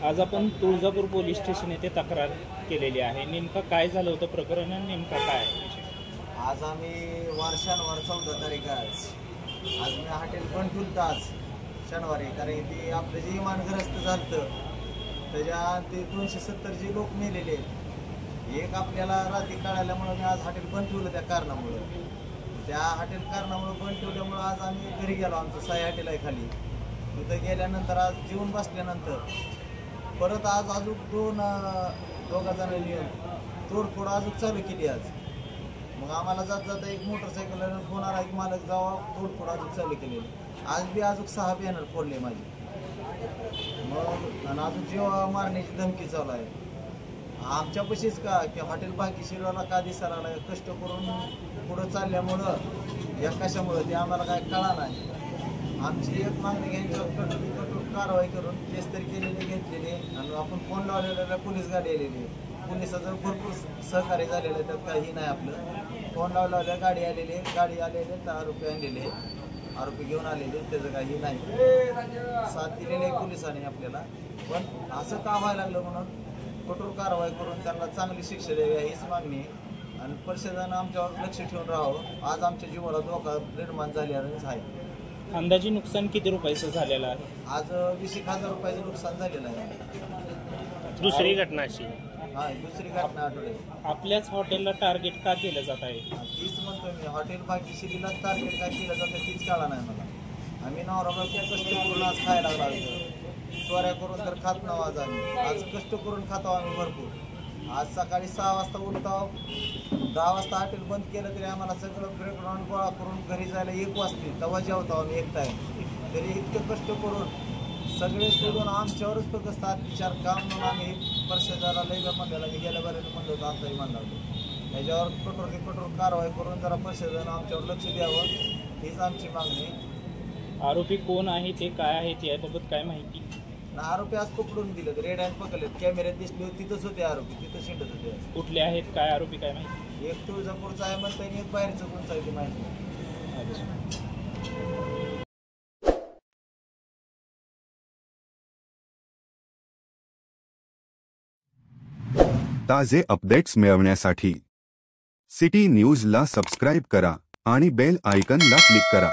आज आपण Tuljapur police station येथे तक्रार केलेली आहे, नेमका काय झालं होतं प्रकरण आणि नेमका काय? आज आम्ही वर्षांवर 14 तारीख आज मी हॉटेल पण ठुलतं आज शनिवारी, कारण ती आपलं जे इमानग्रस्त झालं त्याच्या ते 270 जे लोक मेलेले आहेत. एक आपल्याला रात्री कळाल्यामुळं मी आज हॉटेल बंद ठेवलं त्या कारणामुळं. त्या हॉटेल कारणामुळं बंद ठेवल्यामुळं आज आम्ही घरी गेलो. आमचं साई हॉटेल आहे खाली. तिथं गेल्यानंतर आज जेवून बसल्यानंतर परत आज अजून दोघा जणांनी तोडफोड अजून चालू केली आज. मग आम्हाला जात जाता एक मोटरसायकल फोन आला की मालक जावा, तोडफोड अजून चालू केलेली. आज बी अजून 6 बॅनर फोडले माझे. मग आणि अजून जीव मारण्याची धमकी चालू आहे. आमच्यापाशीच का की हॉटेल भाग्यश्रीला का दिसायला लागला, कष्ट करून पुढं चालल्यामुळं या कशामुळं ते आम्हाला काय कळा नाही. आमची एक मागणी घ्यायची कठोर कारवाई करून केस तरी केलेले घेतलेले आणि आपण फोन लावलेला पोलीस गाडी आलेली. पोलिसाचं भरपूर सहकार्य झालेलं आहे, त्यात काही नाही. आपलं फोन लावल्या गाडी आलेले तर आरोपी आणलेले, आरोपी घेऊन आलेले, त्याचं काही नाही. साथ दिलेली आहे पोलिसांनी आपल्याला. पण असं का व्हायला लागलं म्हणून कठोर कारवाई करून त्यांना चांगली शिक्षा द्यावी हीच मागणी आहे. आणि परिषदेनं आमच्यावर लक्ष ठेवून राहावं. आज आमच्या जीवाला धोका निर्माण झालेलाच आहे. अंदाजे नुकसान किती रुपयाचं झालेलं आहे? आज 20,000 रुपयाचं नुकसान झालेलं आहे. दुसरी घटना अशी दुसरी घटना आठवड्यात. आपल्याच हॉटेलला टार्गेट का केलं जात आहे? तीच म्हणतो मी, हॉटेल भाग्यश्रीला टार्गेट काय केलं जातं तीच कळा नाही मला. आम्ही नवरा कष्ट करून आज खायला लागलो. चोऱ्या करून तर खात नाव आज कष्ट करून खातो आम्ही भरपूर. आज सकाळी 6 वाजता उठतो, 10 वाजता हॉटेल बंद केलं तरी आम्हाला सगळं ब्रेकडाऊन गोळा करून घरी जायला 1 वाजते. तेव्हा जेवतो आम्ही एक टाईम. तरी इतकं कष्ट करून सगळे सोडून आमच्यावरच फक्त अत्याचार काम म्हणून आम्ही परिषदेला लई म्हणलेला. मी गेल्या बऱ्याच म्हणलं होतं, आताही म्हणलं होतं. याच्यावर कठोर कारवाई करून जरा परिषदेनं आमच्यावर लक्ष द्यावं हीच आमची मागणी. आरोपी कोण आहे, ते काय आहेत याबाबत काय माहिती? आरोपी आज पकडून दिले, रेड हँड पकडले. कॅमेऱ्यात दिसले होते, तिथंच होते आरोपी, तिथं शिंडत होते. कुठले आहेत, काय आरोपी काय माहिती? एक तुळजापूरचा आहे म्हणता येईल, एक बाहेरचं कोणचं आहे ते माहिती. ताजे अपडेट्स मिळवण्यासाठी सिटी न्यूजला सबस्क्राईब करा आणि बेल आयकॉनला क्लिक करा.